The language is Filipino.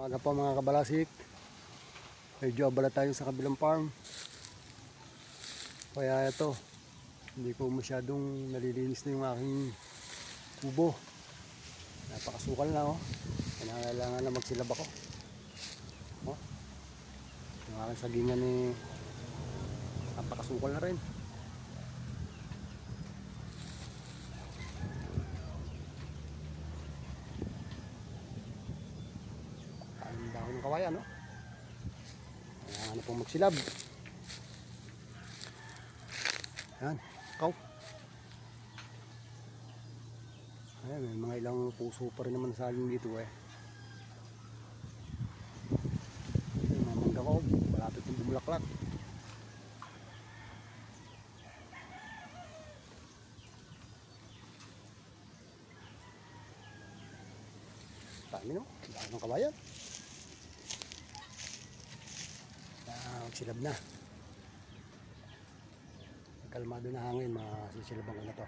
Maaga pa mga kabalasik. Medyo abala tayo sa kabilang farm. Kaya ito, hindi ko masyadong nalilinis na yung aking kubo. Napakasukal na oh. Kailangan na magsilab ako. Oh. Yung aking sagingan eh, napakasukal na rin. Ang dahon ng kawayan no. Kailangan na pong magsilab. Yan, ikaw. Ayan, may mga ilang puso pa rin naman sa akin dito eh. Yung mga mangga ko, malapit ng bumulaklak. Dami no, dami ng kawayan. Magsilab na. Kalmado na hangin, masisilaban ko na to.